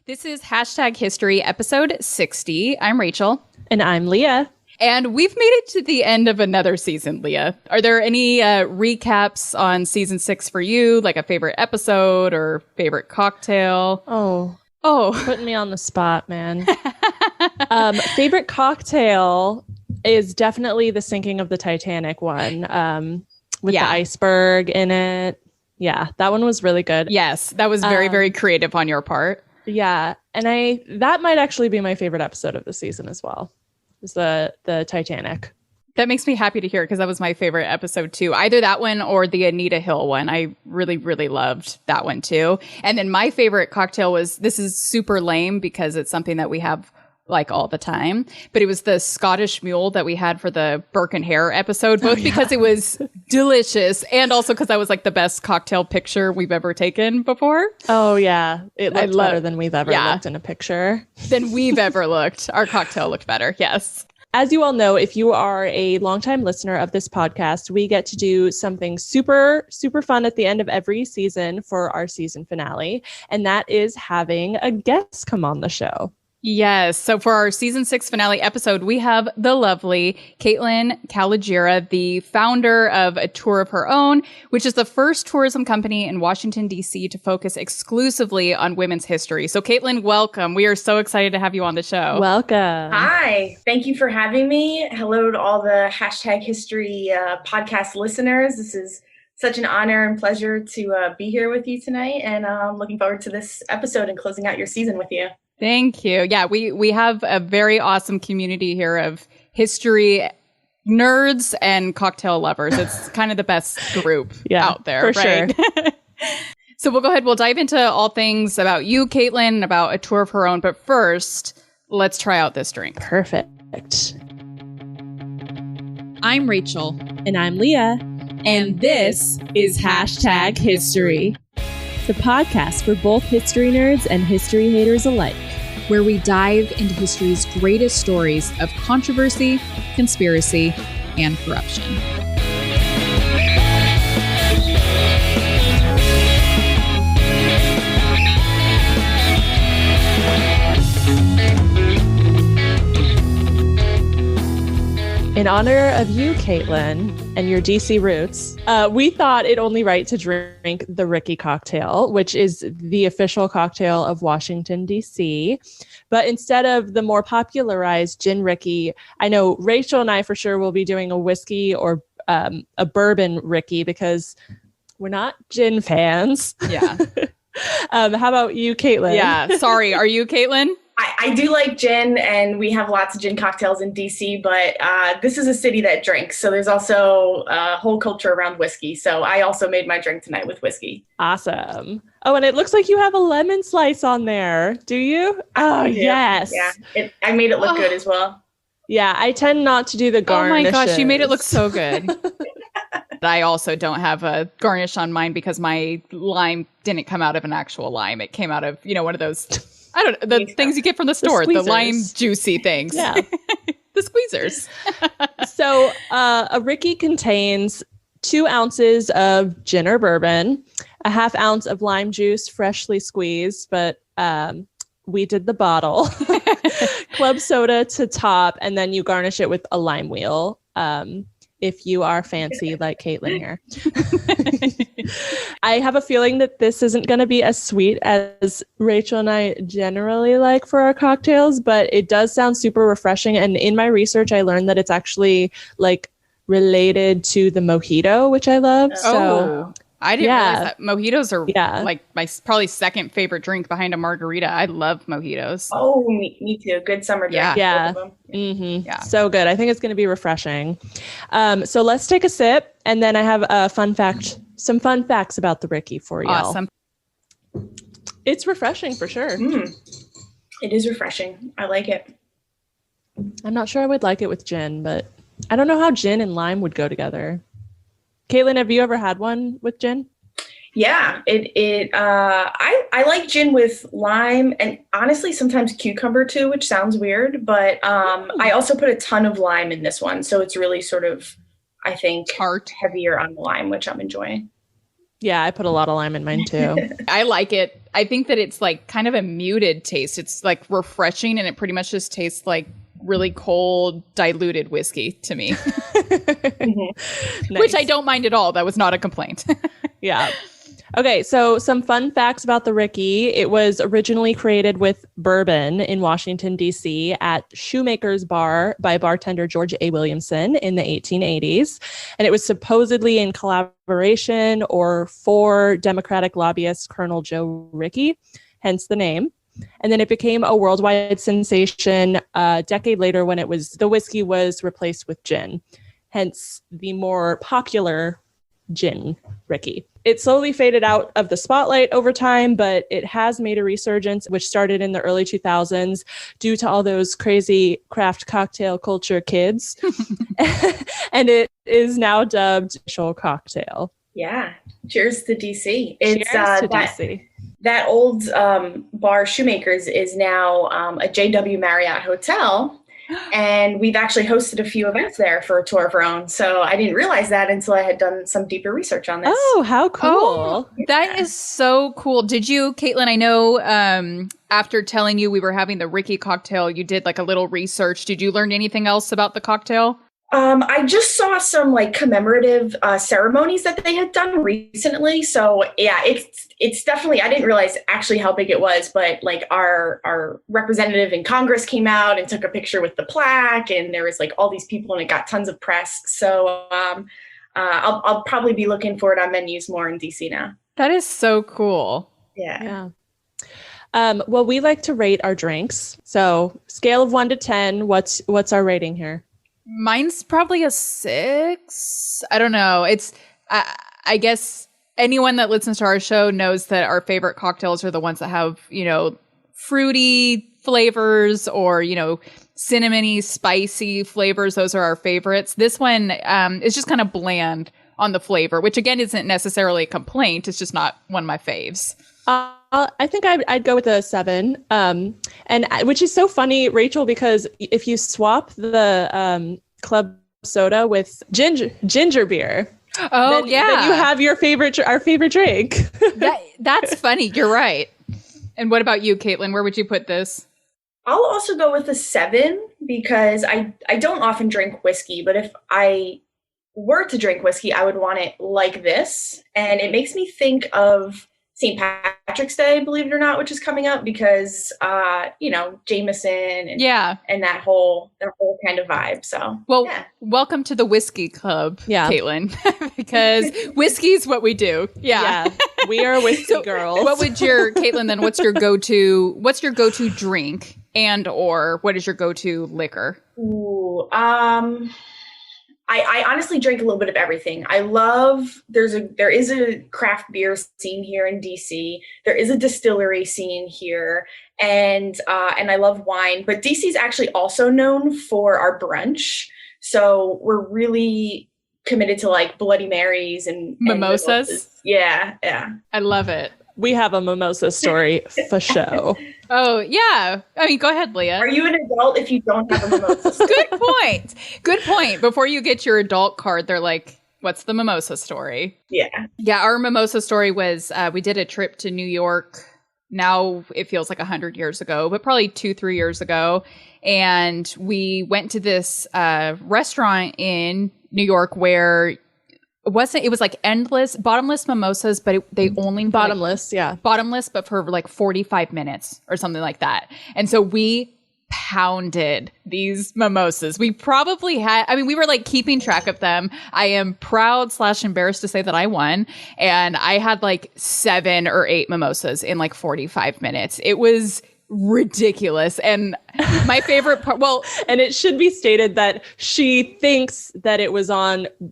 This is Hashtag History, episode 60. I'm Rachel. And I'm Leah. And we've made it to the end of another season, Leah. Are there any recaps on season 6 for you, like a favorite episode or favorite cocktail? Oh, putting me on the spot, man. Favorite cocktail is definitely the sinking of the Titanic one, with the iceberg in it. Yeah, that one was really good. Yes, that was very, very creative on your part. Yeah, and that might actually be my favorite episode of the season as well. Is the Titanic. That makes me happy to hear because that was my favorite episode too. Either that one or the Anita Hill one. I really, really loved that one too. And then my favorite cocktail was, this is super lame because it's something that we have like all the time, but it was the Scottish Mule that we had for the Burke and Hare episode, both because it was delicious and also because that was like the best cocktail picture we've ever taken before. Oh yeah. It looked better than we've ever looked in a picture. Than we've ever looked. Our cocktail looked better. Yes. As you all know, if you are a longtime listener of this podcast, we get to do something super, super fun at the end of every season for our season finale. And that is having a guest come on the show. Yes. So for our season 6 finale episode, we have the lovely Kaitlin Calogera, the founder of A Tour of Her Own, which is the first tourism company in Washington, D.C. to focus exclusively on women's history. So Kaitlin, welcome. We are so excited to have you on the show. Welcome. Hi. Thank you for having me. Hello to all the Hashtag History podcast listeners. This is such an honor and pleasure to be here with you tonight. And I'm looking forward to this episode and closing out your season with you. Thank you. Yeah, we have a very awesome community here of history nerds and cocktail lovers. It's kind of the best group out there, for right? Sure. So we'll go ahead. We'll dive into all things about you, Kaitlin, about A Tour of Her Own. But first, let's try out this drink. Perfect. I'm Rachel. And I'm Leah. And this is Hashtag History, the podcast for both history nerds and history haters alike, where we dive into history's greatest stories of controversy, conspiracy, and corruption. In honor of you, Kaitlin, and your DC roots, we thought it only right to drink the Ricky cocktail, which is the official cocktail of Washington, D.C. But instead of the more popularized gin Ricky, I know Rachel and I for sure will be doing a whiskey or a bourbon Ricky because we're not gin fans. Yeah. How about you, Kaitlin? Yeah. Sorry. Are you Kaitlin? I do like gin, and we have lots of gin cocktails in DC, but this is a city that drinks. So there's also a whole culture around whiskey. So I also made my drink tonight with whiskey. Awesome. Oh, and it looks like you have a lemon slice on there. Do you? Oh, yes. Yeah, I made it look good as well. Yeah, I tend not to do the garnishes. Oh my gosh, you made it look so good. I also don't have a garnish on mine because my lime didn't come out of an actual lime. It came out of, one of those... I don't know, the things you get from the store, the lime juicy things. Yeah. The squeezers. So a Ricky contains 2 ounces of gin or bourbon, a half ounce of lime juice, freshly squeezed, but we did the bottle, club soda to top, and then you garnish it with a lime wheel. If you are fancy like Kaitlin here. I have a feeling that this isn't going to be as sweet as Rachel and I generally like for our cocktails, but it does sound super refreshing. And in my research, I learned that it's actually like related to the mojito, which I love. So I didn't realize that. Mojitos are like my probably second favorite drink behind a margarita. I love mojitos. Oh, me too. Good summer drink. Yeah. Mm-hmm. Yeah. So good. I think it's going to be refreshing. So let's take a sip. And then I have a some fun facts about the Ricky for y'all. Awesome. It's refreshing for sure. It is refreshing. I like it. I'm not sure I would like it with gin, but I don't know how gin and lime would go together. Kaitlin, have you ever had one with gin? Yeah, I like gin with lime and honestly sometimes cucumber too, which sounds weird, but I also put a ton of lime in this one, so it's really sort of, I think, heavier on the lime, which I'm enjoying. Yeah, I put a lot of lime in mine too. I like it I think that it's like kind of a muted taste. It's like refreshing, and it pretty much just tastes like really cold, diluted whiskey to me, Nice. which I don't mind at all. That was not a complaint. Yeah. Okay, so some fun facts about the Ricky. It was originally created with bourbon in Washington, D.C. at Shoemaker's Bar by bartender George A. Williamson in the 1880s. And it was supposedly in collaboration or for Democratic lobbyist Colonel Joe Rickey, hence the name. And then it became a worldwide sensation a decade later when the whiskey was replaced with gin, hence the more popular gin Ricky. It slowly faded out of the spotlight over time, but it has made a resurgence, which started in the early 2000s due to all those crazy craft cocktail culture kids. And it is now dubbed official cocktail. Yeah. Cheers to DC. Cheers to DC. That old bar Shoemakers is now a JW Marriott hotel. And we've actually hosted a few events there for a tour of our own. So I didn't realize that until I had done some deeper research on this. Oh, how cool. Oh, that is so cool. Did you, Kaitlin, I know after telling you we were having the Ricky cocktail, you did like a little research. Did you learn anything else about the cocktail? I just saw some like commemorative ceremonies that they had done recently. So yeah, it's definitely, I didn't realize actually how big it was, but like our representative in Congress came out and took a picture with the plaque, and there was like all these people and it got tons of press. So I'll probably be looking for it on menus more in DC now. That is so cool. Yeah. Well, we like to rate our drinks. So scale of 1 to 10, what's our rating here? Mine's probably a 6. I don't know. It's, I guess anyone that listens to our show knows that our favorite cocktails are the ones that have, fruity flavors or, cinnamony, spicy flavors. Those are our favorites. This one is just kind of bland on the flavor, which again isn't necessarily a complaint. It's just not one of my faves. I think I'd go with a 7, and which is so funny, Rachel, because if you swap the club soda with ginger beer, then you have our favorite drink. That's funny. You're right. And what about you, Kaitlin? Where would you put this? I'll also go with a 7 because I don't often drink whiskey, but if I were to drink whiskey, I would want it like this, and it makes me think of St. Patrick's Day, believe it or not, which is coming up because, Jameson and that whole kind of vibe. So, welcome to the whiskey club, Kaitlin, because whiskey's what we do. Yeah. We are whiskey girls. What would Kaitlin, then what's your go-to drink and or what is your go-to liquor? Ooh, I honestly drink a little bit of everything. I love, there is a craft beer scene here in DC. There is a distillery scene here, and I love wine, but DC is actually also known for our brunch. So we're really committed to like Bloody Marys and mimosas. Yeah. I love it. We have a mimosa story for show. Oh, yeah. I mean, go ahead, Leah. Are you an adult if you don't have a mimosa story? Good point. Before you get your adult card, they're like, what's the mimosa story? Yeah. Yeah, our mimosa story was we did a trip to New York. Now it feels like 100 years ago, but probably 2-3 years ago. And we went to this restaurant in New York where it was like endless, bottomless mimosas, but they only bottomless, bottomless, but for like 45 minutes or something like that. And so we pounded these mimosas. We probably we were like keeping track of them. I am proud / embarrassed to say that I won. And I had like 7 or 8 mimosas in like 45 minutes. It was ridiculous. And my favorite part, and it should be stated that she thinks that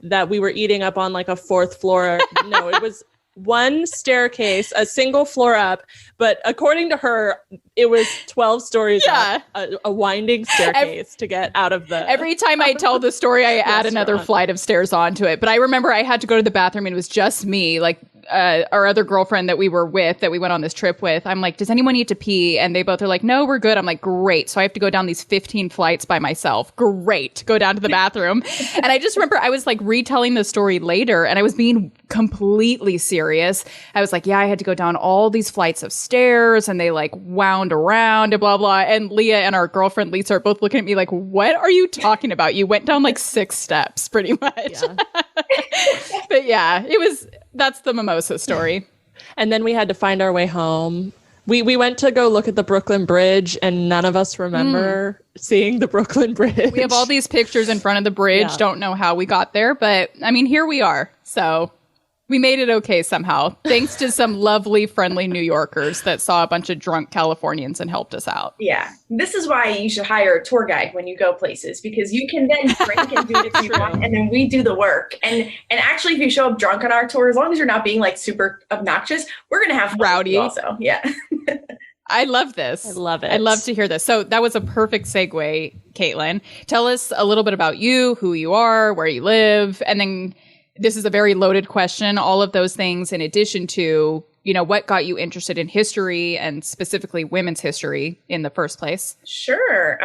that we were eating up on like a 4th floor. No, it was one staircase, a single floor up, but according to her, it was 12 stories up, a winding staircase to get out of the. Every time I tell the story, I add another flight of stairs onto it. But I remember I had to go to the bathroom and it was just me. Like, our other girlfriend that we were with, that we went on this trip with, I'm like, does anyone need to pee? And they both are like, no, we're good. I'm like, great. So I have to go down these 15 flights by myself. Great. Go down to the bathroom. And I just remember I was like retelling the story later and I was being completely serious. I was like, yeah, I had to go down all these flights of stairs and they like wound around and blah, blah. And Leah and our girlfriend Lisa are both looking at me like, what are you talking about? You went down like 6 steps pretty much. Yeah. But yeah, that's the mimosa story. And then we had to find our way home. We went to go look at the Brooklyn Bridge and none of us remember seeing the Brooklyn Bridge. We have all these pictures in front of the bridge. Yeah. Don't know how we got there, but I mean, here we are. So we made it okay somehow, thanks to some lovely, friendly New Yorkers that saw a bunch of drunk Californians and helped us out. Yeah. This is why you should hire a tour guide when you go places, because you can then drink and do it if you want, and then we do the work. And actually, if you show up drunk on our tour, as long as you're not being like super obnoxious, we're going to have fun rowdy also. Yeah. I love this. I love it. I love to hear this. So that was a perfect segue, Kaitlin. Tell us a little bit about you, who you are, where you live, and then this is a very loaded question, all of those things in addition to, you know, what got you interested in history and specifically women's history in the first place? Sure.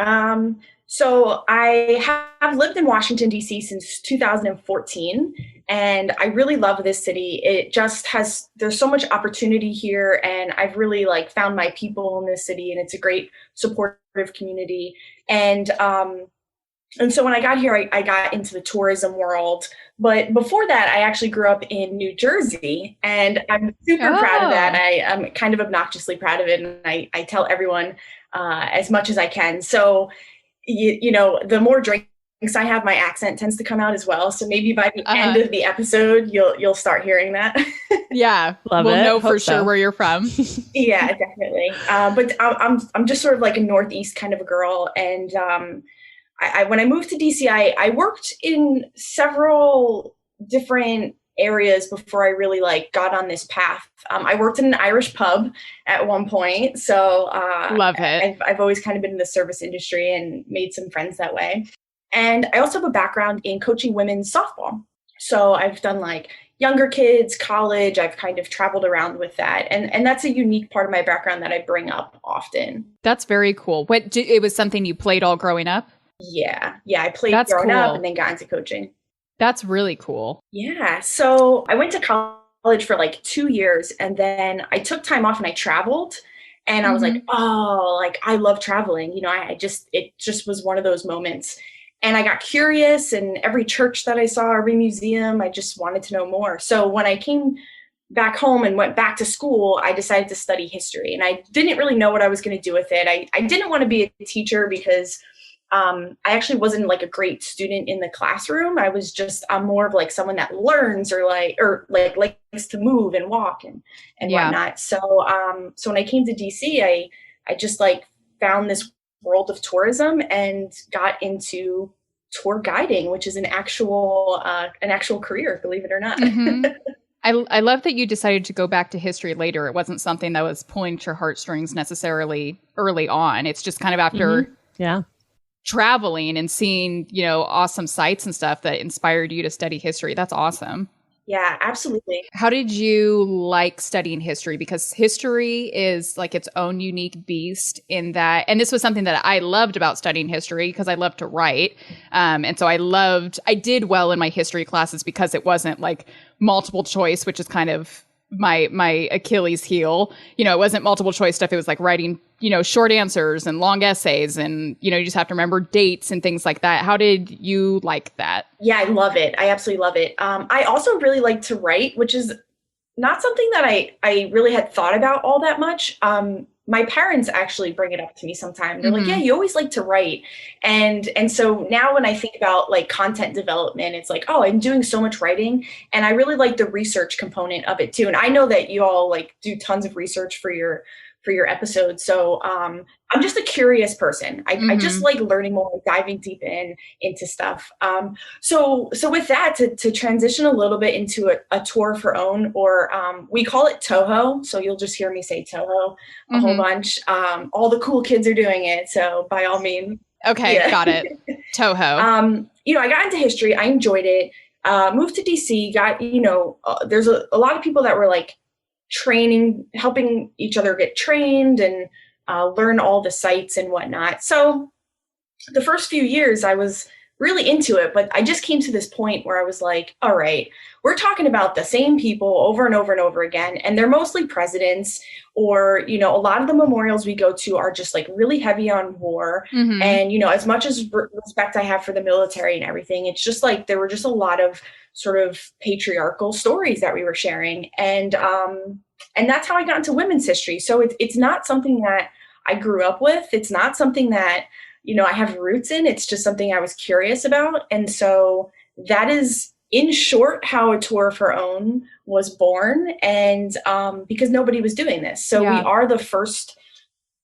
So I have lived in Washington, D.C. since 2014, and I really love this city. It just there's so much opportunity here, and I've really like found my people in this city, and it's a great supportive community. And so when I got here, I got into the tourism world. But before that, I actually grew up in New Jersey, and I'm super proud of that. I'm kind of obnoxiously proud of it, and I tell everyone as much as I can. So, you know, the more drinks I have, my accent tends to come out as well. So maybe by the end of the episode, you'll start hearing that. Yeah, we'll know for sure where you're from. Yeah, definitely. But I'm just sort of like a Northeast kind of a girl, and when I moved to DC, I worked in several different areas before I really like got on this path. I worked in an Irish pub at one point. So love it. I've always kind of been in the service industry and made some friends that way. And I also have a background in coaching women's softball. So I've done like younger kids, college. I've kind of traveled around with that. And that's a unique part of my background that I bring up often. That's very cool. It was something you played all growing up? Yeah. I played growing up and then got into coaching. That's really cool. Yeah. So I went to college for like 2 years, and then I took time off and I traveled, and I was like, oh, like I love traveling. You know, it just was one of those moments, and I got curious, and every church that I saw, every museum, I just wanted to know more. So when I came back home and went back to school, I decided to study history, and I didn't really know what I was going to do with it. I didn't want to be a teacher because I actually wasn't like a great student in the classroom. I'm more of like someone that learns or likes to move and walk and whatnot. So when I came to DC, I just like found this world of tourism and got into tour guiding, which is an actual career, believe it or not. I love that you decided to go back to history later. It wasn't something that was pulling at your heartstrings necessarily early on. It's just kind of after traveling and seeing, you know, awesome sites and stuff that inspired you to study history. That's awesome. Yeah, absolutely. How did you like studying history? Because history is like its own unique beast in that, and this was something that I loved about studying history because I love to write. And so I did well in my history classes because it wasn't like multiple choice, which is kind of my Achilles heel. You know, it wasn't multiple choice stuff. It was like writing, you know, short answers and long essays, and, you know, you just have to remember dates and things like that. How did you like that? Yeah, I love it. I absolutely love it. I also really like to write, which is not something that I really had thought about all that much. My parents actually bring it up to me sometimes. They're like, yeah, you always like to write. And so now when I think about like content development, it's like, oh, I'm doing so much writing, and I really like the research component of it too. And I know that you all like do tons of research for your episodes. So I'm just a curious person. I just like learning more, diving deep into stuff. So with that, to transition a little bit into a tour for own, or we call it TOHO. So you'll just hear me say TOHO a whole bunch. All the cool kids are doing it. So by all means. Okay, got it. TOHO. You know, I got into history. I enjoyed it. moved to DC, got, there's a lot of people that were like training, helping each other get trained and learn all the sites and whatnot. So the first few years I was really into it, but I just came to this point where I was like, all right, we're talking about the same people over and over and over again. And they're mostly presidents, or, a lot of the memorials we go to are just like really heavy on war. Mm-hmm. And, as much as respect I have for the military and everything, it's just like, there were just a lot of sort of patriarchal stories that we were sharing. And that's how I got into women's history. So it's not something that I grew up with. It's not something that, I have roots in. It's just something I was curious about. And so that is, in short, how A Tour of Her Own was born. And because nobody was doing this. So we are the first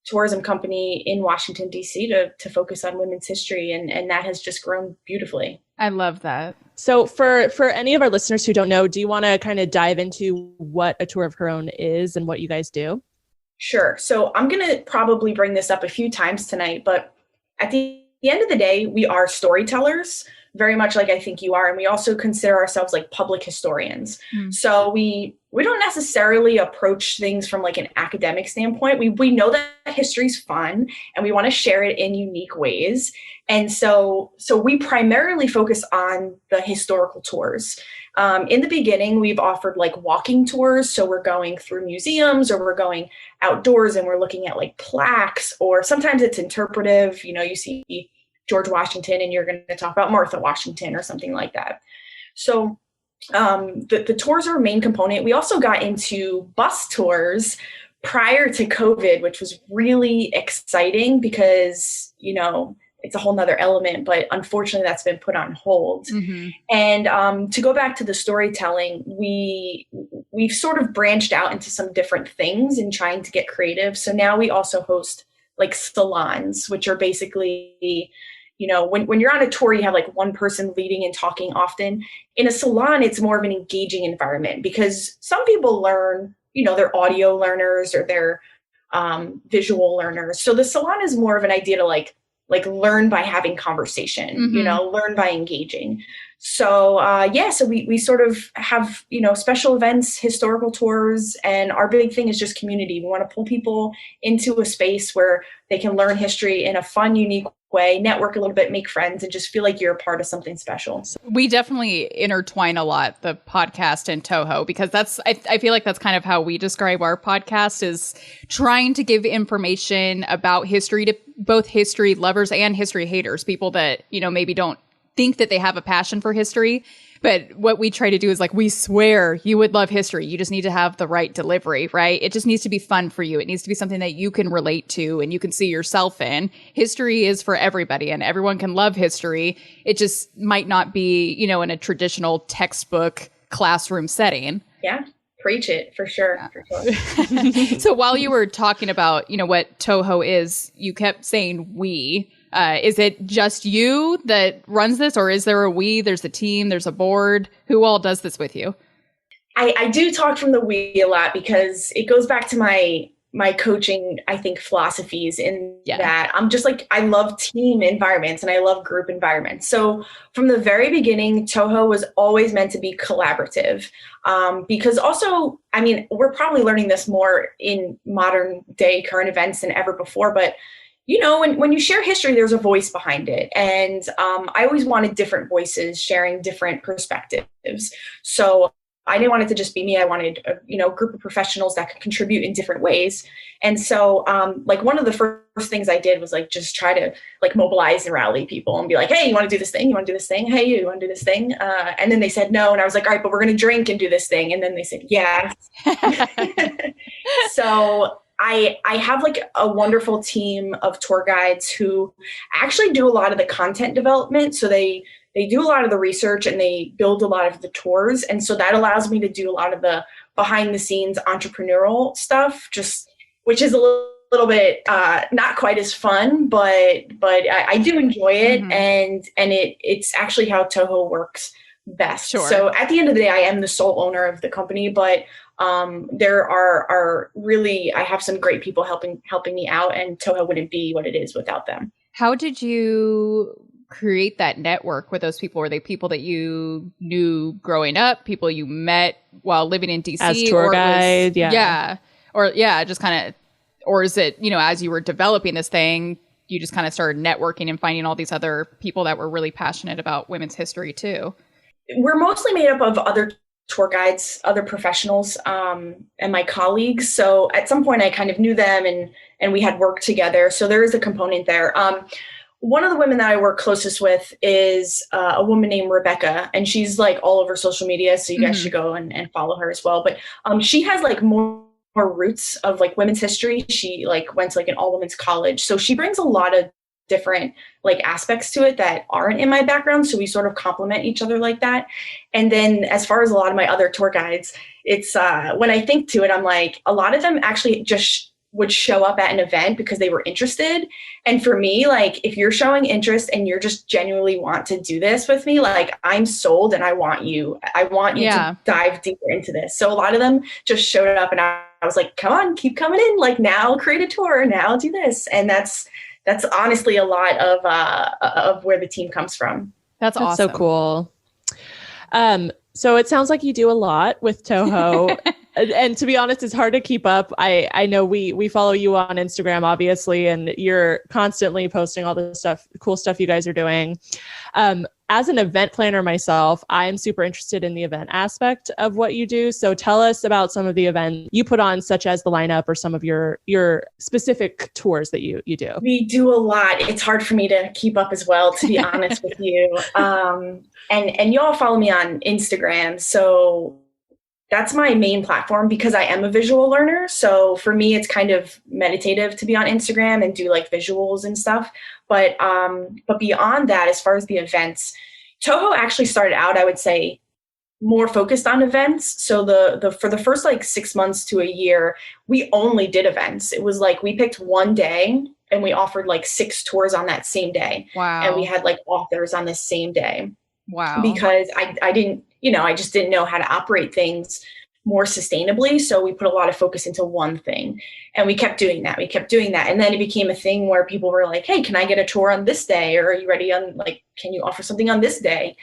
tourism company in Washington, D.C. to focus on women's history. And that has just grown beautifully. I love that. So for any of our listeners who don't know, do you want to kind of dive into what A Tour of Her Own is and what you guys do? Sure. So I'm going to probably bring this up a few times tonight, but at the end of the day, we are storytellers, very much like I think you are. And we also consider ourselves like public historians. So we don't necessarily approach things from like an academic standpoint. We know that history is fun and we want to share it in unique ways. And so we primarily focus on the historical tours. In the beginning, we've offered like walking tours. So we're going through museums, or we're going outdoors and we're looking at like plaques, or sometimes it's interpretive. You see George Washington and you're going to talk about Martha Washington or something like that. So the tours are a main component. We also got into bus tours prior to COVID, which was really exciting because, it's a whole nother element, but unfortunately that's been put on hold. Mm-hmm. And to go back to the storytelling, we've sort of branched out into some different things and trying to get creative. So now we also host like salons, which are basically, when you're on a tour, you have like one person leading and talking often. In a salon, it's more of an engaging environment because some people learn, they're audio learners or they're visual learners. So the salon is more of an idea to like learn by having conversation, Mm-hmm. Learn by engaging. So, so we sort of have, special events, historical tours, and our big thing is just community. We want to pull people into a space where they can learn history in a fun, unique way, network a little bit, make friends, and just feel like you're a part of something special. We definitely intertwine a lot, the podcast and TOHO, because I feel like that's kind of how we describe our podcast, is trying to give information about history to both history lovers and history haters, people that, maybe don't think that they have a passion for history. But what we try to do is like, we swear you would love history. You just need to have the right delivery, right? It just needs to be fun for you. It needs to be something that you can relate to and you can see yourself in. History is for everybody and everyone can love history. It just might not be, in a traditional textbook classroom setting. Yeah. Preach it for sure. Yeah. For sure. So while you were talking about, what TOHO is, you kept saying we. Is it just you that runs this, or is there a we? There's a team, there's a board. Who all does this with you? I do talk from the we a lot because it goes back to my coaching, I think, philosophies in that I'm just like, I love team environments and I love group environments. So from the very beginning, TOHO was always meant to be collaborative. Because also, we're probably learning this more in modern day current events than ever before, but when you share history, there's a voice behind it. And I always wanted different voices sharing different perspectives. So I didn't want it to just be me. I wanted a group of professionals that could contribute in different ways. And so one of the first things I did was like just try to like mobilize and rally people and be like, hey, you want to do this thing? You want to do this thing? Hey, you want to do this thing? And then they said no. And I was like, all right, but we're going to drink and do this thing. And then they said, yeah. So I have like a wonderful team of tour guides who actually do a lot of the content development. So they do a lot of the research and they build a lot of the tours. And so that allows me to do a lot of the behind the scenes entrepreneurial stuff, which is a little bit not quite as fun, but I do enjoy it. Mm-hmm. And it's actually how TOHO works best. Sure. So at the end of the day, I am the sole owner of the company, but there are really, I have some great people helping me out, and TOHO wouldn't be what it is without them. How did you create that network with those people? Were they people that you knew growing up, people you met while living in DC? As tour guide, just kind of, or is it, as you were developing this thing, you just kind of started networking and finding all these other people that were really passionate about women's history too? We're mostly made up of other tour guides, other professionals, and my colleagues. So at some point I kind of knew them and we had worked together. So there is a component there. One of the women that I work closest with is a woman named Rebecca, and she's like all over social media. So you guys should go and follow her as well. But she has like more roots of like women's history. She like went to like an all women's college. So she brings a lot of different like aspects to it that aren't in my background. So we sort of complement each other like that. And then as far as a lot of my other tour guides, it's when I think to it, I'm like, a lot of them actually just would show up at an event because they were interested. And for me, like, if you're showing interest and you're just genuinely want to do this with me, like, I'm sold and I want you to dive deeper into this. So a lot of them just showed up and I was like, come on, keep coming in. Like, now create a tour, now do this. And that's honestly a lot of where the team comes from. That's awesome. So cool. So it sounds like you do a lot with TOHO. And to be honest, it's hard to keep up. I know we follow you on Instagram, obviously, and you're constantly posting all the cool stuff you guys are doing. As an event planner myself, I'm super interested in the event aspect of what you do. So tell us about some of the events you put on, such as the lineup or some of your specific tours that you do. We do a lot. It's hard for me to keep up as well, to be honest with you. And you all follow me on Instagram. So that's my main platform because I am a visual learner. So for me, it's kind of meditative to be on Instagram and do like visuals and stuff. But beyond that, as far as the events, TOHO actually started out, I would say, more focused on events. So for the first like 6 months to a year, we only did events. It was like we picked one day and we offered like 6 tours on that same day. Wow. And we had like authors on the same day. Wow. Because I didn't, I just didn't know how to operate things more sustainably. So we put a lot of focus into one thing and we kept doing that. And then it became a thing where people were like, hey, can I get a tour on this day? Or are you ready on can you offer something on this day?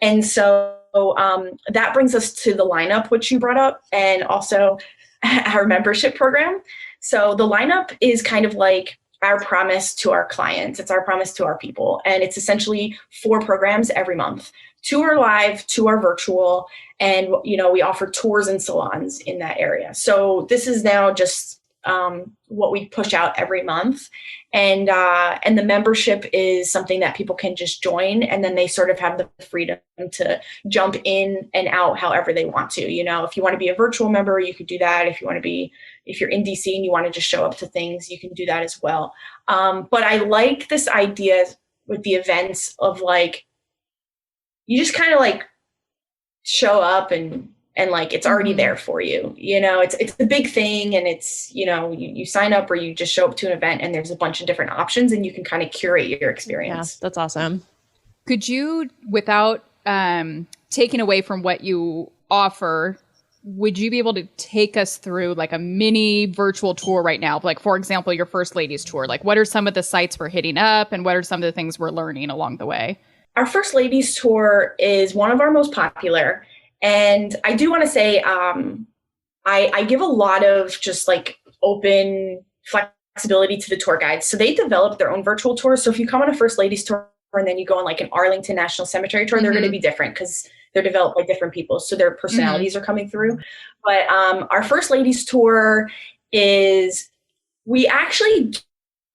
And so that brings us to the lineup, which you brought up, and also our membership program. So the lineup is kind of like our promise to our clients. It's our promise to our people. And it's essentially 4 programs every month. 2 are live, 2 are virtual. And, we offer tours and salons in that area. So this is now just what we push out every month. And the membership is something that people can just join. And then they sort of have the freedom to jump in and out however they want to. If you want to be a virtual member, you could do that. If you're in DC and you want to just show up to things, you can do that as well. But I like this idea with the events of like, you just kind of like show up and like, it's already there for you. It's a big thing. And it's, you sign up or you just show up to an event and there's a bunch of different options and you can kind of curate your experience. Yeah, that's awesome. Could you, without taking away from what you offer, would you be able to take us through like a mini virtual tour right now? Like, for example, your First Ladies tour, like what are some of the sites we're hitting up and what are some of the things we're learning along the way? Our First Ladies tour is one of our most popular. And I do want to say, I give a lot of just like open flexibility to the tour guides. So they develop their own virtual tours. So if you come on a First Ladies tour and then you go on like an Arlington National Cemetery tour, they're going to be different because they're developed by different people. So their personalities are coming through. But our First Ladies tour is, we actually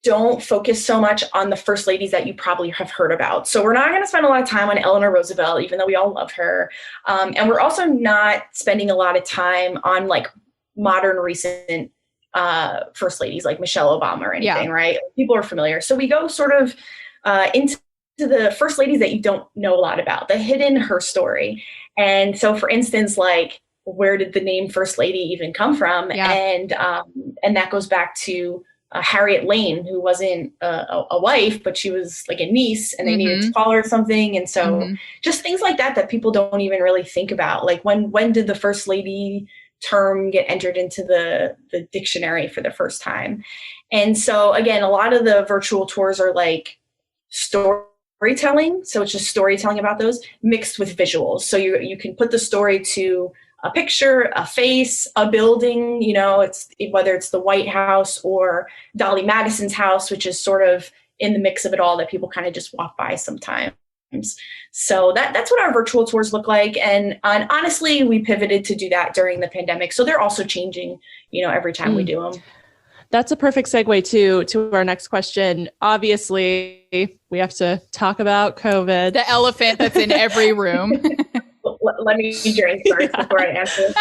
don't focus so much on the first ladies that you probably have heard about. So we're not going to spend a lot of time on Eleanor Roosevelt, even though we all love her. And we're also not spending a lot of time on like modern recent first ladies like Michelle Obama or anything, right? People are familiar. So we go sort of into the first ladies that you don't know a lot about, the hidden her story. And so for instance, like, where did the name First Lady even come from? And that goes back to Harriet Lane, who wasn't a wife, but she was like a niece and they needed to call her something. And so just things like that people don't even really think about. Like when did the First Lady term get entered into the dictionary for the first time? And so again, a lot of the virtual tours are like story storytelling. So it's just storytelling about those mixed with visuals. So you can put the story to a picture, a face, a building, it's whether it's the White House or Dolly Madison's house, which is sort of in the mix of it all that people kind of just walk by sometimes. So that's what our virtual tours look like. And honestly, we pivoted to do that during the pandemic. So they're also changing, every time we do them. That's a perfect segue to our next question. Obviously, we have to talk about COVID. The elephant that's in every room. Let me drink first before I answer.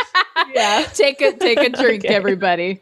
Yeah. Take a drink, okay. Everybody.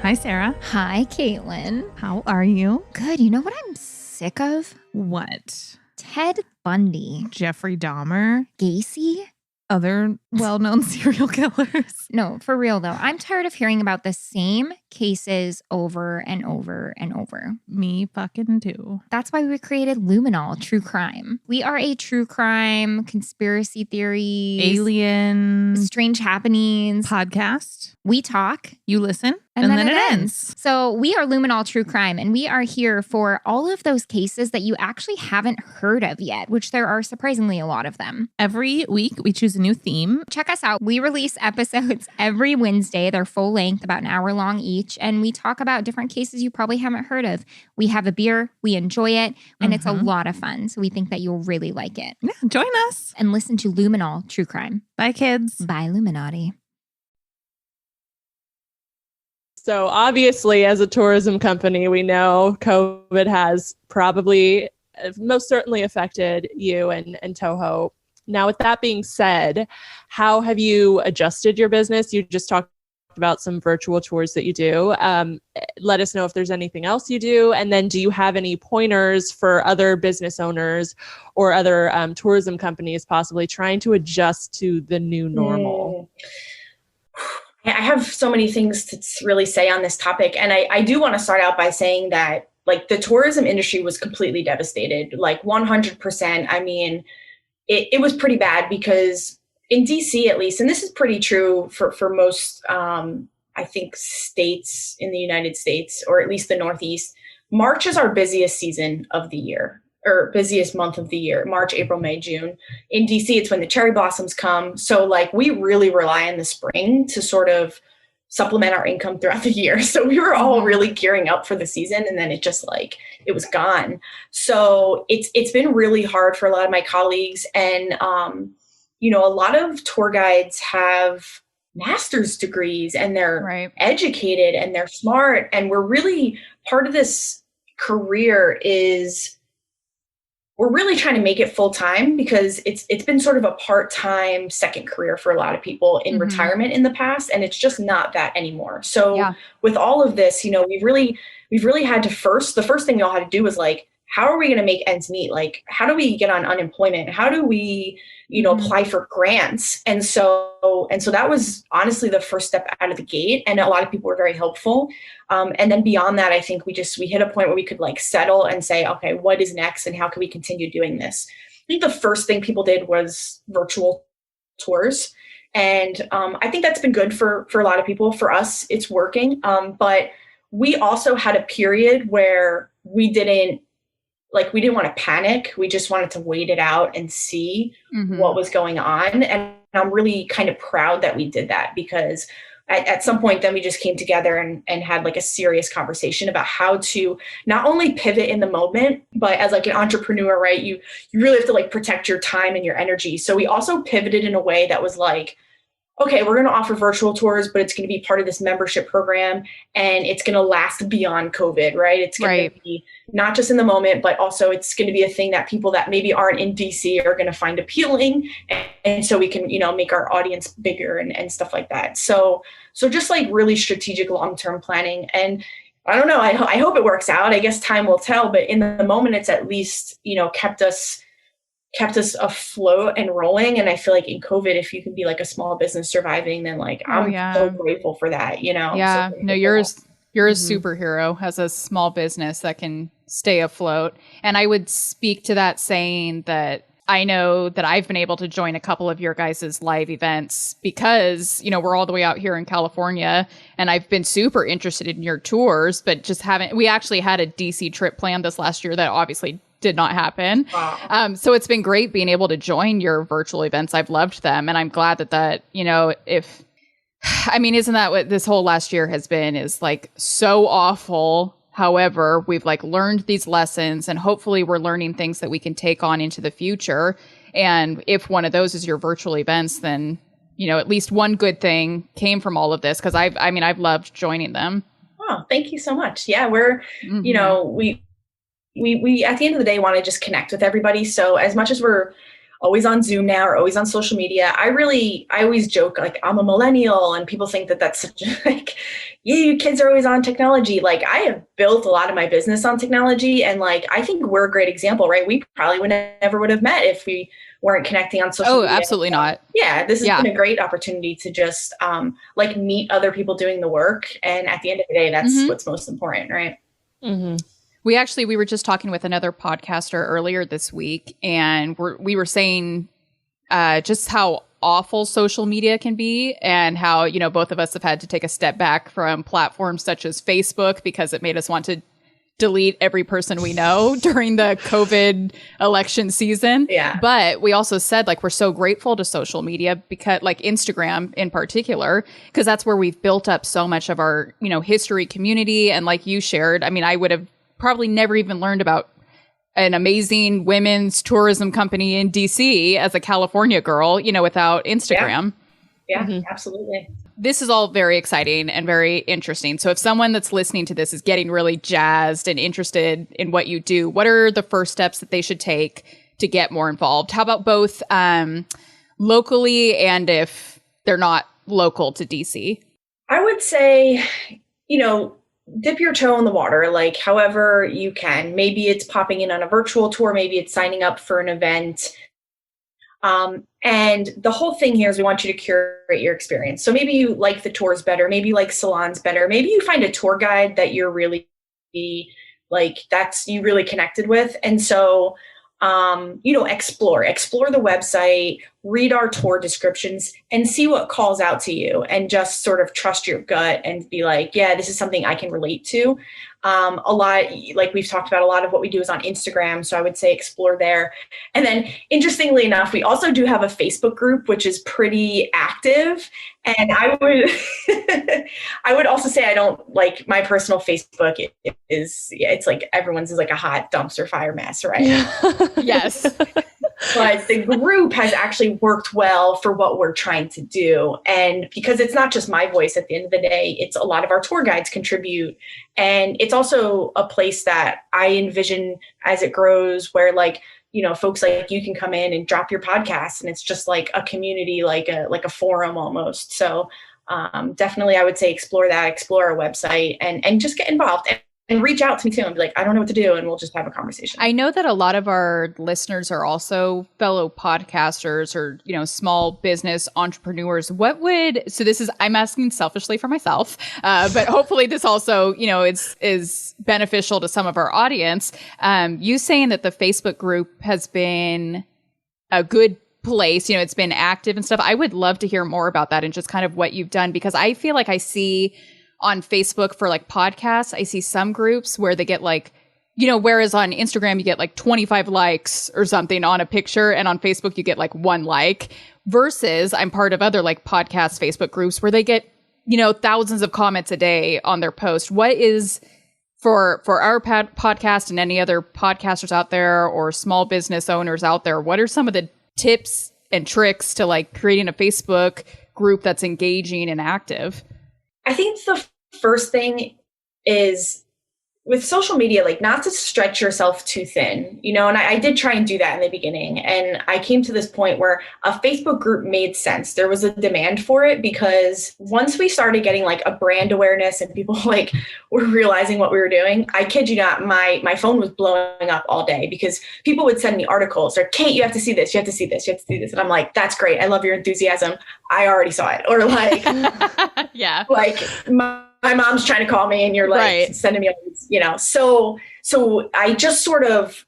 Hi, Sarah. Hi, Kaitlin. How are you? Good. You know what I'm sick of? What? Ted Bundy. Jeffrey Dahmer. Gacy. Other well-known serial killers. No, for real though. I'm tired of hearing about the same cases over and over and over. Me fucking too. That's why we created Luminol True Crime. We are a true crime, conspiracy theories, alien, strange happenings podcast. We talk. You listen. And then it ends. So we are Luminol True Crime, and we are here for all of those cases that you actually haven't heard of yet, which there are surprisingly a lot of them. Every week, we choose a new theme. Check us out. We release episodes every Wednesday. They're full length, about an hour long each, and we talk about different cases you probably haven't heard of. We have a beer. We enjoy it, and it's a lot of fun. So we think that you'll really like it. Yeah, join us. And listen to Luminol True Crime. Bye, kids. Bye, Illuminati. So obviously, as a tourism company, we know COVID has probably most certainly affected you and TOHO. Now, with that being said, how have you adjusted your business? You just talked about some virtual tours that you do. Let us know if there's anything else you do. And then do you have any pointers for other business owners or other tourism companies possibly trying to adjust to the new normal? I have so many things to really say on this topic. And I do want to start out by saying that like the tourism industry was completely devastated, like 100%. I mean, it was pretty bad because in DC at least, and this is pretty true for most, I think, states in the United States, or at least the Northeast, March is our busiest season of the year, or busiest month of the year, March, April, May, June. In DC, it's when the cherry blossoms come. So like we really rely on the spring to sort of supplement our income throughout the year. So we were all really gearing up for the season, and then it was gone. So it's been really hard for a lot of my colleagues. And, a lot of tour guides have master's degrees and they're educated and they're smart. And we're really, part of this career is we're really trying to make it full time, because it's been sort of a part-time second career for a lot of people in retirement in the past, and it's just not that anymore. So with all of this, we've really had to the first thing we all had to do was like, how are we going to make ends meet? Like, how do we get on unemployment? How do we, apply for grants? And so that was honestly the first step out of the gate. And a lot of people were very helpful. And then beyond that, I think we hit a point where we could like settle and say, okay, what is next? And how can we continue doing this? I think the first thing people did was virtual tours. And I think that's been good for a lot of people. For us, it's working. But we also had a period where we didn't want to panic. We just wanted to wait it out and see what was going on. And I'm really kind of proud that we did that, because at some point then we just came together and had like a serious conversation about how to not only pivot in the moment, but as like an entrepreneur, right? You really have to like protect your time and your energy. So we also pivoted in a way that was like, okay, we're going to offer virtual tours, but it's going to be part of this membership program, and it's going to last beyond COVID, right? It's going to be not just in the moment, but also it's going to be a thing that people that maybe aren't in DC are going to find appealing. And so we can, make our audience bigger and stuff like that. So just like really strategic long-term planning. And I don't know, I hope it works out. I guess time will tell, but in the moment, it's at least, kept us afloat and rolling. And I feel like in COVID, if you can be like a small business surviving, then like, I'm so grateful for that, Yeah. So no, you're a superhero as a small business that can stay afloat. And I would speak to that saying that I know that I've been able to join a couple of your guys' live events because, we're all the way out here in California, and I've been super interested in your tours, but just we actually had a DC trip planned this last year that obviously did not happen. Wow. So it's been great being able to join your virtual events. I've loved them. And I'm glad that, isn't that what this whole last year has been, is like so awful. However, we've like learned these lessons, and hopefully we're learning things that we can take on into the future. And if one of those is your virtual events, then, at least one good thing came from all of this. Cause I've loved joining them. Oh, thank you so much. Yeah. We're, we at the end of the day want to just connect with everybody. So as much as we're always on Zoom now or always on social media, I always joke, like, I'm a millennial, and people think that that's such like, you kids are always on technology. Like, I have built a lot of my business on technology, and like, I think we're a great example, right? We probably never would have met if we weren't connecting on social media. Oh, absolutely not. Yeah. This has been a great opportunity to just like meet other people doing the work. And at the end of the day, that's what's most important, right? Mm-hmm. We were just talking with another podcaster earlier this week, and we were saying just how awful social media can be, and how, both of us have had to take a step back from platforms such as Facebook because it made us want to delete every person we know during the COVID election season. Yeah. But we also said, like, we're so grateful to social media, because like Instagram in particular, because that's where we've built up so much of our, history community. And like you shared, I would have probably never even learned about an amazing women's tourism company in DC as a California girl, without Instagram. Yeah, absolutely. This is all very exciting and very interesting. So if someone that's listening to this is getting really jazzed and interested in what you do, what are the first steps that they should take to get more involved? How about both locally and if they're not local to DC? I would say, dip your toe in the water, like however you can. Maybe it's popping in on a virtual tour. Maybe it's signing up for an event. And the whole thing here is we want you to curate your experience. So maybe you like the tours better. Maybe you like salons better. Maybe you find a tour guide that you're really like, you really connected with. And so, explore the website, read our tour descriptions, and see what calls out to you, and just sort of trust your gut and be like, yeah, this is something I can relate to. A lot, like we've talked about, a lot of what we do is on Instagram. So I would say explore there. And then interestingly enough, we also do have a Facebook group, which is pretty active. And I would also say, I don't like my personal Facebook it's like everyone's is like a hot dumpster fire mess, right? Yes. But the group has actually worked well for what we're trying to do. And because it's not just my voice at the end of the day, it's a lot of our tour guides contribute. And it's also a place that I envision as it grows, where like, folks like you can come in and drop your podcast, and it's just like a community, like a forum almost. So definitely I would say explore our website and just get involved. And reach out to me too and be like, I don't know what to do. And we'll just have a conversation. I know that a lot of our listeners are also fellow podcasters or, small business entrepreneurs. I'm asking selfishly for myself, but hopefully this also, is beneficial to some of our audience. You saying that the Facebook group has been a good place, it's been active and stuff. I would love to hear more about that and just kind of what you've done, because I feel like I see on Facebook for like podcasts, I see some groups where they get like, whereas on Instagram you get like 25 likes or something on a picture, and on Facebook you get like 1 like, versus I'm part of other like podcast Facebook groups where they get, thousands of comments a day on their post. What is for our podcast and any other podcasters out there or small business owners out there, what are some of the tips and tricks to like creating a Facebook group that's engaging and active? I think the first thing is with social media, like not to stretch yourself too thin, and I did try and do that in the beginning. And I came to this point where a Facebook group made sense. There was a demand for it, because once we started getting like a brand awareness and people like were realizing what we were doing, I kid you not, my phone was blowing up all day because people would send me articles or, Kate, you have to see this, you have to see this, you have to see this. And I'm like, that's great. I love your enthusiasm. I already saw it. Or like, yeah, like my mom's trying to call me and you're like sending me all these, So I just sort of,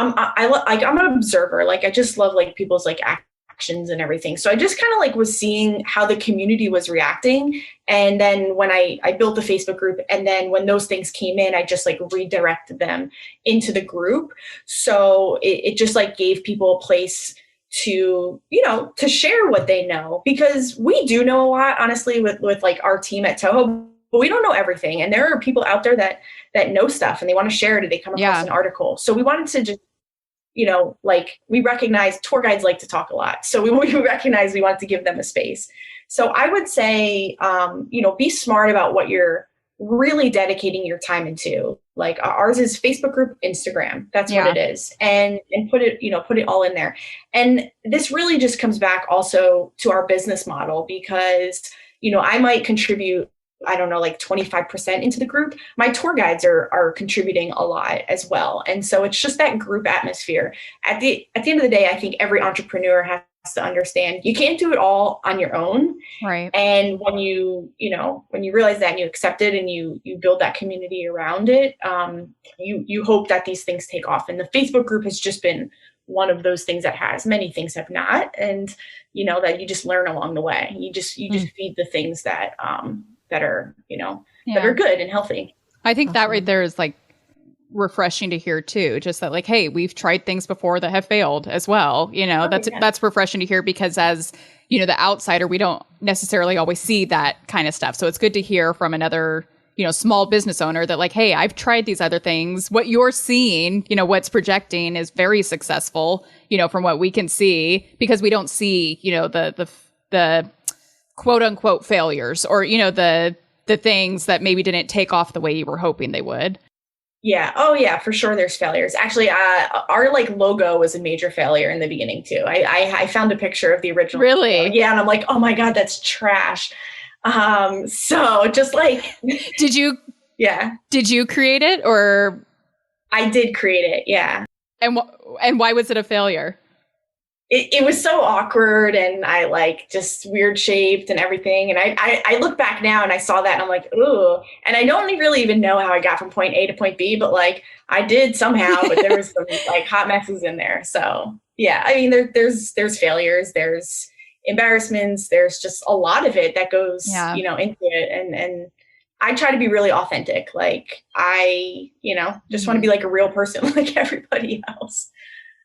I'm an observer. Like, I just love like people's like actions and everything. So I just kind of like was seeing how the community was reacting. And then when I built the Facebook group, and then when those things came in, I just like redirected them into the group. So it just like gave people a place to, you know, to share what they know, because we do know a lot, honestly, with like our team at TOHO, but we don't know everything. And there are people out there that know stuff and they want to share it, or they come across an article. So we wanted to just, you know, like, we recognize tour guides like to talk a lot. So we recognize we wanted to give them a space. So I would say, you know, be smart about what you're really dedicating your time into. Like, ours is Facebook group, Instagram. That's what it is. And put it all in there. And this really just comes back also to our business model, because, you know, I might contribute, I don't know, like 25% into the group. My tour guides are contributing a lot as well. And so it's just that group atmosphere. At the end of the day, I think every entrepreneur has to understand you can't do it all on your own. Right. And when you realize that and you accept it and you build that community around it, you hope that these things take off. And the Facebook group has just been one of those things that has. Many things have not. And, you know, that you just learn along the way. You just feed the things that are, you know, that are good and healthy. I think that right there is like refreshing to hear too. Just that, like, hey, we've tried things before that have failed as well. You know, that's refreshing to hear, because as, you know, the outsider, we don't necessarily always see that kind of stuff. So it's good to hear from another, you know, small business owner that, like, hey, I've tried these other things. What you're seeing, you know, what's projecting is very successful, you know, from what we can see, because we don't see, you know, the quote unquote failures, or, you know, the things that maybe didn't take off the way you were hoping they would. Yeah. Oh yeah, for sure. There's failures. Actually, our like logo was a major failure in the beginning too. I found a picture of the original. Really? Logo. Yeah. And I'm like, oh my God, that's trash. So just like, Did you create it, or? I did create it. Yeah. And why was it a failure? It was so awkward, and I like just weird shaped and everything. And I look back now and I saw that and I'm like, ooh. And I don't really even know how I got from point A to point B, but like I did somehow, but there was some like hot messes in there. So yeah, I mean, there's failures, there's embarrassments, there's just a lot of it that goes, you know, into it. And I try to be really authentic. Like I, you know, just want to be like a real person like everybody else.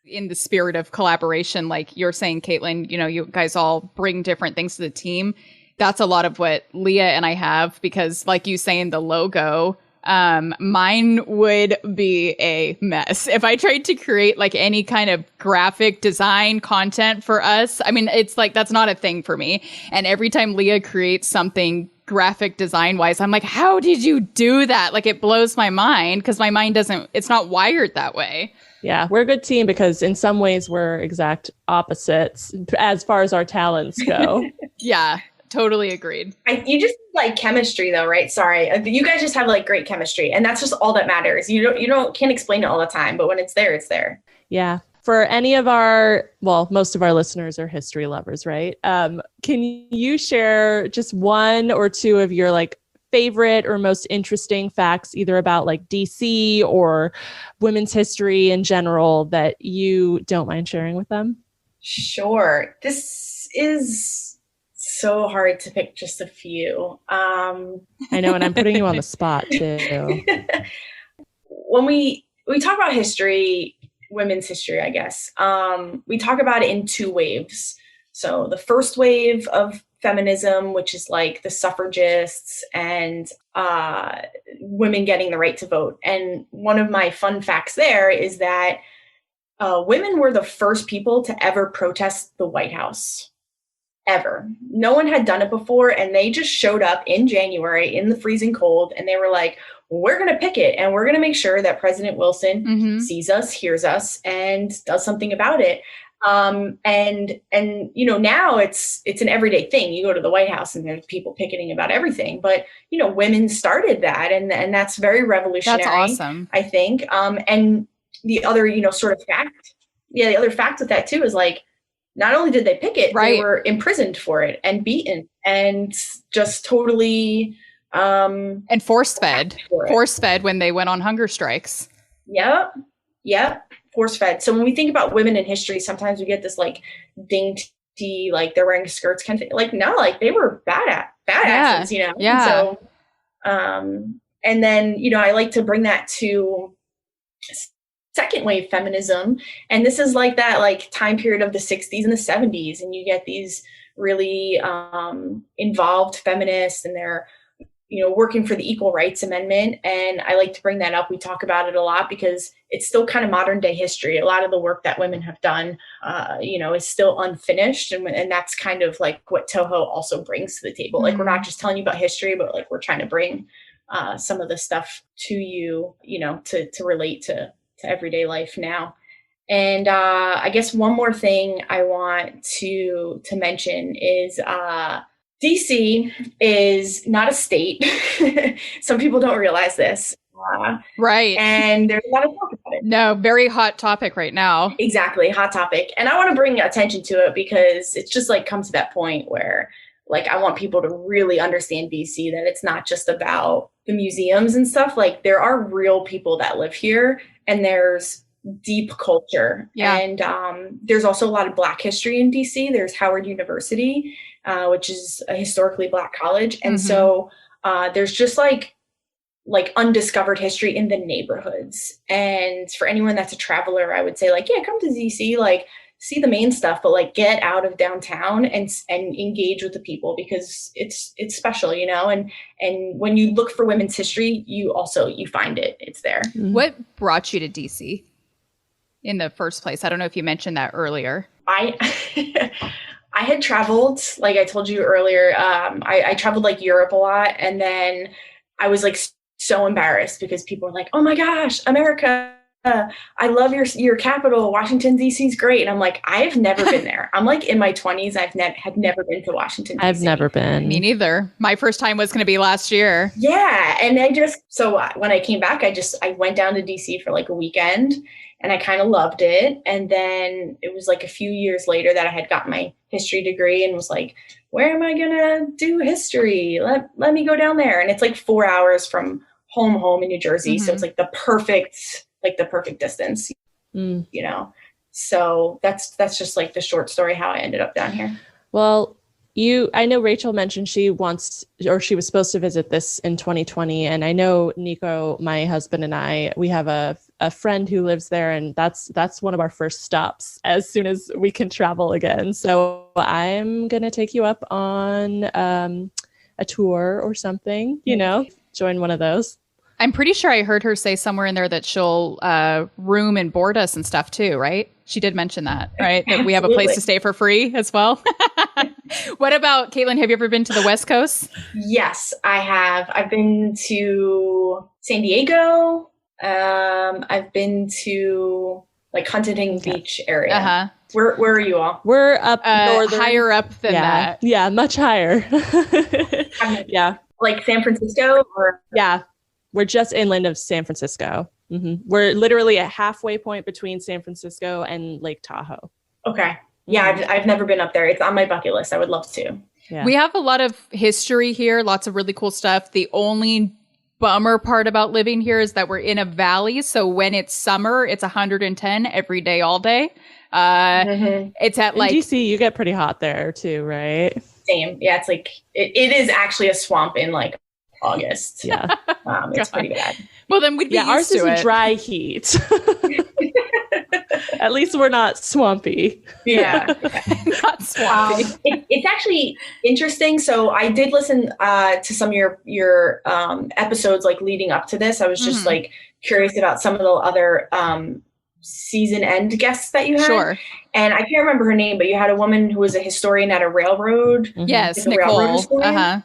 In the spirit of collaboration, like you're saying, Kaitlin, you know, you guys all bring different things to the team. That's a lot of what Leah and I have, because like you saying, the logo, mine would be a mess. If I tried to create like any kind of graphic design content for us, I mean, it's like, that's not a thing for me. And every time Leah creates something graphic design wise, I'm like, how did you do that? Like, it blows my mind, because my mind it's not wired that way. Yeah, we're a good team, because in some ways we're exact opposites as far as our talents go. Yeah, totally agreed. You just like chemistry though, right? Sorry. You guys just have like great chemistry, and that's just all that matters. Can't explain it all the time, but when it's there, it's there. Yeah. For any of most of our listeners are history lovers, right? Can you share just one or two of your like favorite or most interesting facts, either about like DC or women's history in general, that you don't mind sharing with them? Sure. This is so hard to pick just a few. I know, and I'm putting you on the spot too. When we talk about history, women's history, I guess, we talk about it in two waves. So the first wave of feminism, which is like the suffragists and women getting the right to vote. And one of my fun facts there is that women were the first people to ever protest the White House. Ever. No one had done it before, and they just showed up in January in the freezing cold, and they were like, we're going to picket, and we're going to make sure that President Wilson sees us, hears us, and does something about it. And you know, now it's an everyday thing. You go to the White House and there's people picketing about everything, but you know, women started that, and that's very revolutionary. That's awesome. I think. And the other, you know, sort of fact, the other fact with that too is like, not only did they picket, they were imprisoned for it and beaten and just totally, and force fed when they went on hunger strikes. Yep. force fed. So when we think about women in history, sometimes we get this like dainty, like they're wearing skirts kind of thing. Like, no, like they were badasses, you know? Yeah. And so, and then, you know, I like to bring that to second wave feminism. And this is like that like time period of the 60s and the 70s. And you get these really involved feminists, and they're, you know, working for the Equal Rights Amendment. And I like to bring that up. We talk about it a lot because it's still kind of modern day history. A lot of the work that women have done, you know, is still unfinished. And that's kind of like what TOHO also brings to the table. Like, we're not just telling you about history, but like we're trying to bring some of the stuff to you, you know, to relate to everyday life now. And I guess one more thing I want to mention is DC is not a state. Some people don't realize this. Right. And there's a lot of talk about it. No, very hot topic right now. Exactly. Hot topic. And I want to bring attention to it because it's just like come to that point where like I want people to really understand DC, that it's not just about the museums and stuff. Like, there are real people that live here, and there's deep culture. Yeah. And there's also a lot of Black history in DC. There's Howard University, which is a historically Black college. And so there's just like undiscovered history in the neighborhoods. And for anyone that's a traveler, I would say like, yeah, come to DC, like see the main stuff, but like get out of downtown and engage with the people, because it's special, you know? And when you look for women's history, you find it, it's there. What brought you to DC in the first place? I don't know if you mentioned that earlier. I had traveled, like I told you earlier, I traveled like Europe a lot. And then I was like so embarrassed because people were like, oh my gosh, America, I love your capital. Washington, D.C. is great. And I'm like, I've never been there. I'm like in my 20s. Had never been to Washington, D.C. I've never been. Me neither. My first time was going to be last year. Yeah. And so when I came back, I went down to D.C. for like a weekend, and I kind of loved it. And then it was like a few years later that I had got my history degree and was like, where am I going to do history? Let me go down there. And it's like 4 hours from home in New Jersey. So it's like the perfect distance, you know? So that's just like the short story, how I ended up down here. Well, I know Rachel mentioned she was supposed to visit this in 2020. And I know Nico, my husband, and we have a friend who lives there, and that's one of our first stops as soon as we can travel again. So I'm going to take you up on a tour or something, you know, join one of those. I'm pretty sure I heard her say somewhere in there that she'll room and board us and stuff too, right? She did mention that, right? That we have a place to stay for free as well. What about, Kaitlin, have you ever been to the West Coast? Yes, I have. I've been to San Diego. I've been to like Huntington Beach area. Uh-huh. Where are you all? We're up northern. Higher up than that. Yeah, much higher. Yeah. Like San Francisco or? Yeah. We're just inland of San Francisco. We're literally a halfway point between San Francisco and Lake Tahoe. Okay. Yeah, I've never been up there. It's on my bucket list. I would love to. Yeah. We have a lot of history here, lots of really cool stuff. The only bummer part about living here is that we're in a valley. So when it's summer, it's 110 every day, all day. It's at like in DC, you get pretty hot there too, right? Same. Yeah, it's like it is actually a swamp in like August. Yeah. It's pretty bad. Well, then we'd be used ours to is it. a dry heat. At least we're not swampy. Yeah. Not swampy. It's actually interesting. So I did listen to some of your episodes like leading up to this. I was just like curious about some of the other season end guests that you had. Sure. And I can't remember her name, but you had a woman who was a historian at a railroad. Yes, like a railroad Nicole. historian.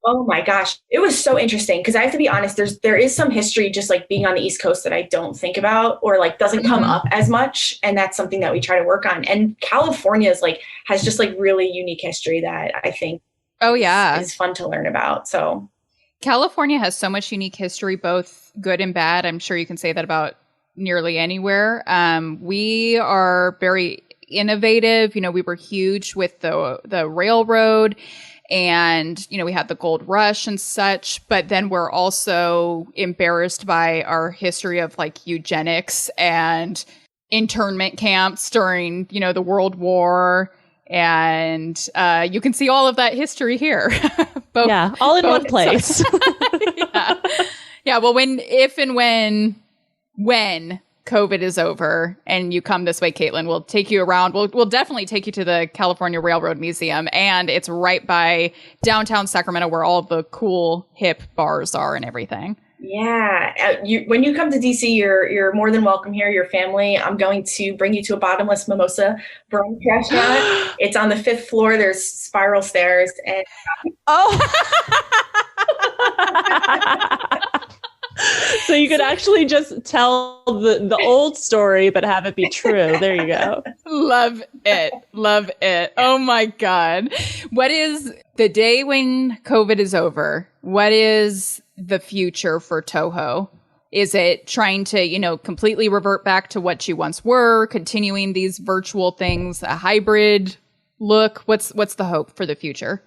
Oh my gosh. It was so interesting because I have to be honest, there is some history just like being on the East Coast that I don't think about or like doesn't come up as much. And that's something that we try to work on. And California is like, has just like really unique history that I think is fun to learn about. So California has so much unique history, both good and bad. I'm sure you can say that about nearly anywhere. We are very innovative. You know, we were huge with the railroad. And, you know, we had the gold rush and such, but then we're also embarrassed by our history of like eugenics and internment camps during, the World War. And you can see all of that history here. All in one place. Yeah. Well, if and when COVID is over and you come this way, Kaitlin, we'll take you around. We'll definitely take you to the California Railroad Museum, and it's right by downtown Sacramento where all the cool hip bars are and everything. Yeah. When you come to DC, you're more than welcome here. Your family. I'm going to bring you to a bottomless mimosa brunch restaurant. It's on the 5th floor. There's spiral stairs and So you could actually just tell the old story, but have it be true. There you go. Love it. Love it. Oh my God. What is the day when COVID is over? What is the future for TOHO? Is it trying to, completely revert back to what you once were, continuing these virtual things, a hybrid look? What's the hope for the future?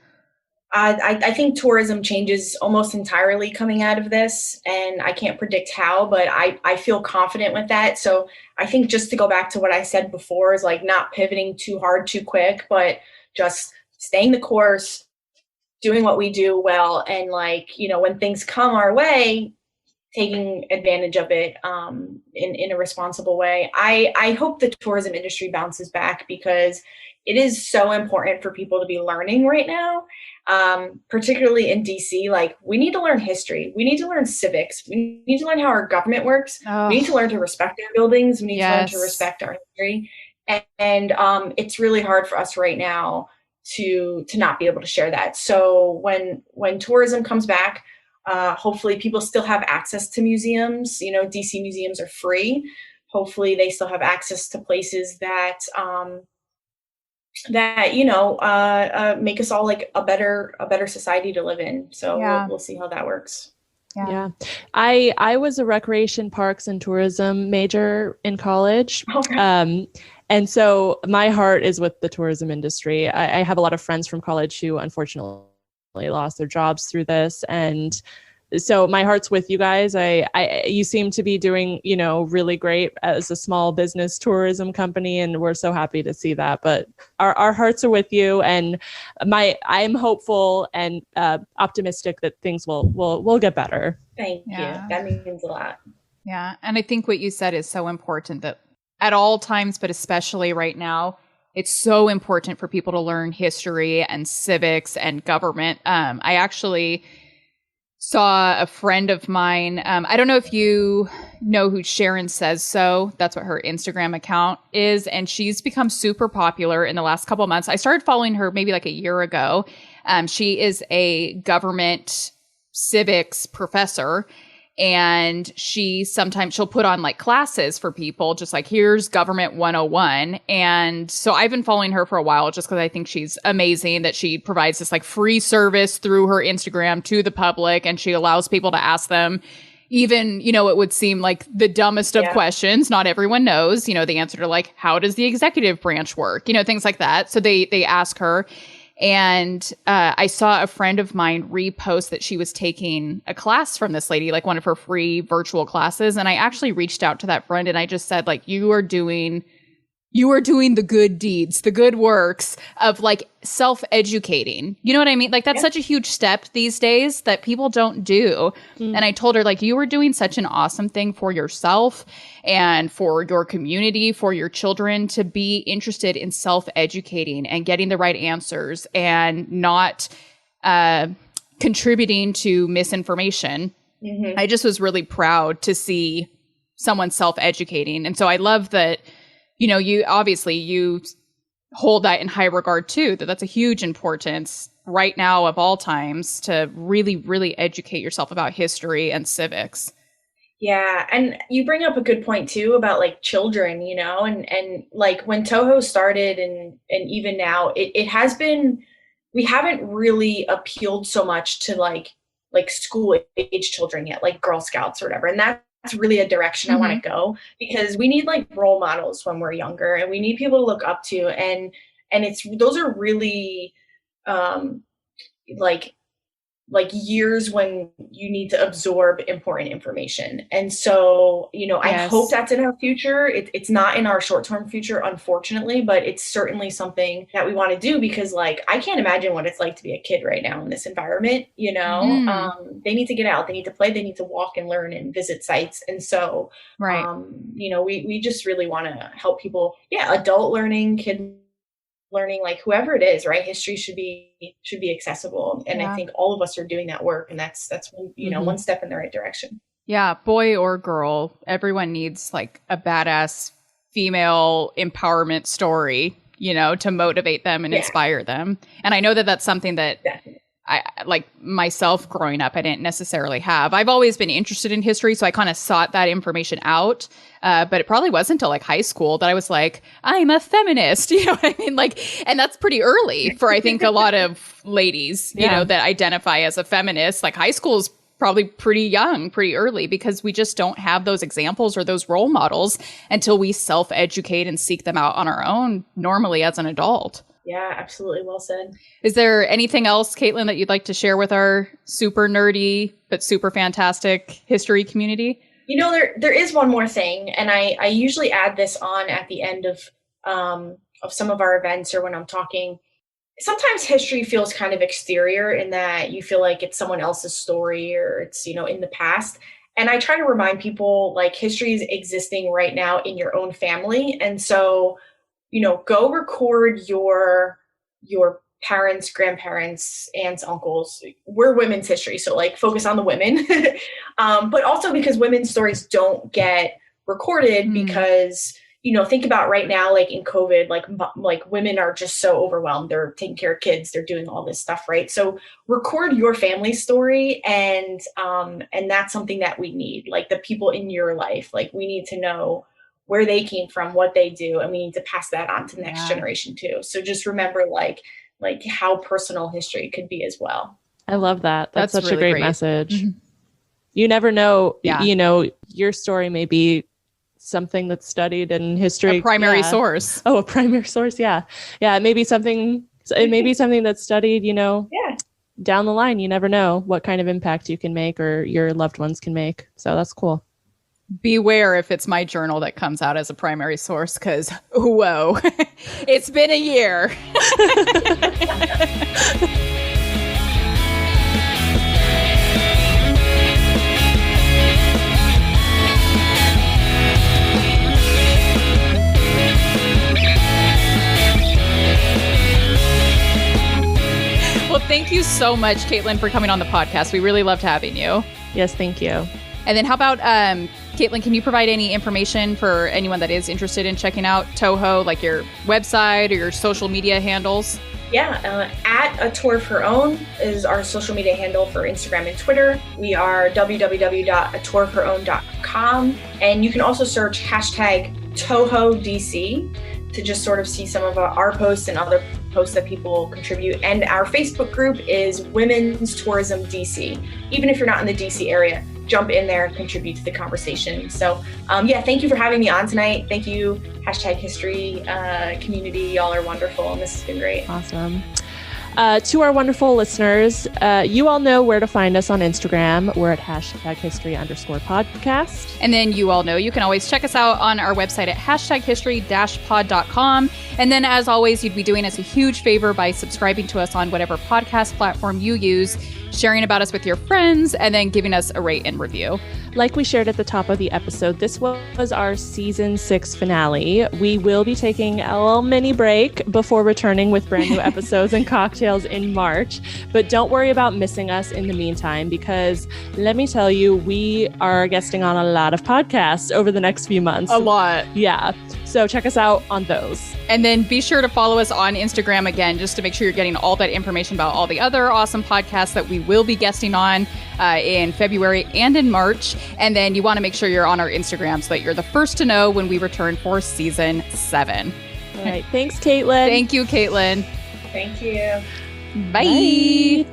I think tourism changes almost entirely coming out of this, and I can't predict how, but I feel confident with that. So I think just to go back to what I said before is like not pivoting too hard, too quick, but just staying the course, doing what we do well, and when things come our way, taking advantage of it in a responsible way. I hope the tourism industry bounces back because it is so important for people to be learning right now. Particularly in DC, we need to learn history. We need to learn civics. We need to learn how our government works. Oh. We need to learn to respect our buildings. We need to learn to respect our history. And it's really hard for us right now to not be able to share that. So when tourism comes back, hopefully people still have access to museums. DC museums are free. Hopefully they still have access to places that make us all like a better society to live in. So we'll see how that works. Yeah. I was a recreation, parks, and tourism major in college. Okay. And so my heart is with the tourism industry. I have a lot of friends from college who unfortunately lost their jobs through this. And so my heart's with you guys. You seem to be doing, really great as a small business tourism company, and we're so happy to see that. But our hearts are with you, and I'm hopeful and optimistic that things will get better. Thank you. That means a lot. Yeah, and I think what you said is so important, that at all times, but especially right now, it's so important for people to learn history and civics and government. I actually saw a friend of mine. I don't know if you know who Sharon Says So. That's what her Instagram account is. And she's become super popular in the last couple of months. I started following her maybe like a year ago. She is a government civics professor. And she'll put on like classes for people, just like, here's government 101. And so I've been following her for a while just because I think she's amazing, that she provides this like free service through her Instagram to the public. And she allows people to ask them even, it would seem like the dumbest of questions. Not everyone knows, the answer to like, how does the executive branch work? Things like that. So they ask her. And I saw a friend of mine repost that she was taking a class from this lady, like one of her free virtual classes. And I actually reached out to that friend and I just said, like, you are doing the good deeds, the good works of like self-educating. You know what I mean? Like that's such a huge step these days that people don't do. And I told her, like, you were doing such an awesome thing for yourself and for your community, for your children, to be interested in self-educating and getting the right answers and not contributing to misinformation. Mm-hmm. I just was really proud to see someone self-educating. And so I love that, you hold that in high regard too, that's a huge importance right now of all times to really, really educate yourself about history and civics. Yeah. And you bring up a good point too about like children, and like when TOHO started and even now it has been, we haven't really appealed so much to like school age children yet, like Girl Scouts or whatever. And that's really a direction I want to go, because we need like role models when we're younger, and we need people to look up to. And those are really like like years when you need to absorb important information. And so, I hope that's in our future. It's not in our short-term future, unfortunately, but it's certainly something that we want to do because like, I can't imagine what it's like to be a kid right now in this environment. They need to get out, they need to play, they need to walk and learn and visit sites. And so, we just really want to help people, adult learning, kid learning, like whoever it is, right? History should be accessible. And I think all of us are doing that work. And that's one step in the right direction. Yeah. Boy or girl, everyone needs like a badass female empowerment story, to motivate them and inspire them. And I know that that's something that I, like myself growing up, I didn't necessarily have. I've always been interested in history, so I kind of sought that information out. But it probably wasn't until like high school that I was like, I'm a feminist. You know what I mean? Like, and that's pretty early for, I think, a lot of ladies, you know, that identify as a feminist. Like high school is probably pretty young, pretty early, because we just don't have those examples or those role models until we self-educate and seek them out on our own, normally as an adult. Yeah, absolutely. Well said. Is there anything else, Kaitlin, that you'd like to share with our super nerdy but super fantastic history community? There is one more thing, and I usually add this on at the end of some of our events or when I'm talking. Sometimes history feels kind of exterior in that you feel like it's someone else's story or it's, in the past. And I try to remind people like history is existing right now in your own family. And so, go record your parents, grandparents, aunts, uncles. We're women's history. So like focus on the women, but also because women's stories don't get recorded because, think about right now, like in COVID, like women are just so overwhelmed. They're taking care of kids. They're doing all this stuff. Right. So record your family story. And that's something that we need, like the people in your life. Like we need to know where they came from, what they do. And we need to pass that on to the next generation too. So just remember like how personal history could be as well. I love that. That's such really a great message. Mm-hmm. You never know, your story may be something that's studied in history. A primary source. Oh, a primary source. Yeah. Yeah. It may be something that's studied, down the line. You never know what kind of impact you can make or your loved ones can make. So that's cool. Beware if it's my journal that comes out as a primary source, because whoa, it's been a year. Well, thank you so much, Kaitlin, for coming on the podcast. We really loved having you. Yes, thank you. And then how about, Kaitlin, can you provide any information for anyone that is interested in checking out TOHO, like your website or your social media handles? Yeah, at A Tour of Her Own is our social media handle for Instagram and Twitter. We are www.atourofherown.com. And you can also search #TOHODC to just sort of see some of our posts and other posts that people contribute. And our Facebook group is Women's Tourism DC. Even if you're not in the DC area, jump in there and contribute to the conversation. So thank you for having me on tonight. Thank you, #history community. Y'all are wonderful, and this has been great. Awesome. To our wonderful listeners, you all know where to find us on Instagram. We're at #history_podcast. And then you all know you can always check us out on our website at #history-pod.com. And then as always, you'd be doing us a huge favor by subscribing to us on whatever podcast platform you use, sharing about us with your friends, and then giving us a rate and review. Like we shared at the top of the episode, this was our season 6 finale. We will be taking a little mini break before returning with brand new episodes and cocktails in March. But don't worry about missing us in the meantime, because let me tell you, we are guesting on a lot of podcasts over the next few months. A lot. Yeah. So check us out on those. And then be sure to follow us on Instagram again, just to make sure you're getting all that information about all the other awesome podcasts that we will be guesting on in February and in March. And then you want to make sure you're on our Instagram so that you're the first to know when we return for season 7. All right. Thanks, Kaitlin. Thank you, Kaitlin. Thank you. Bye.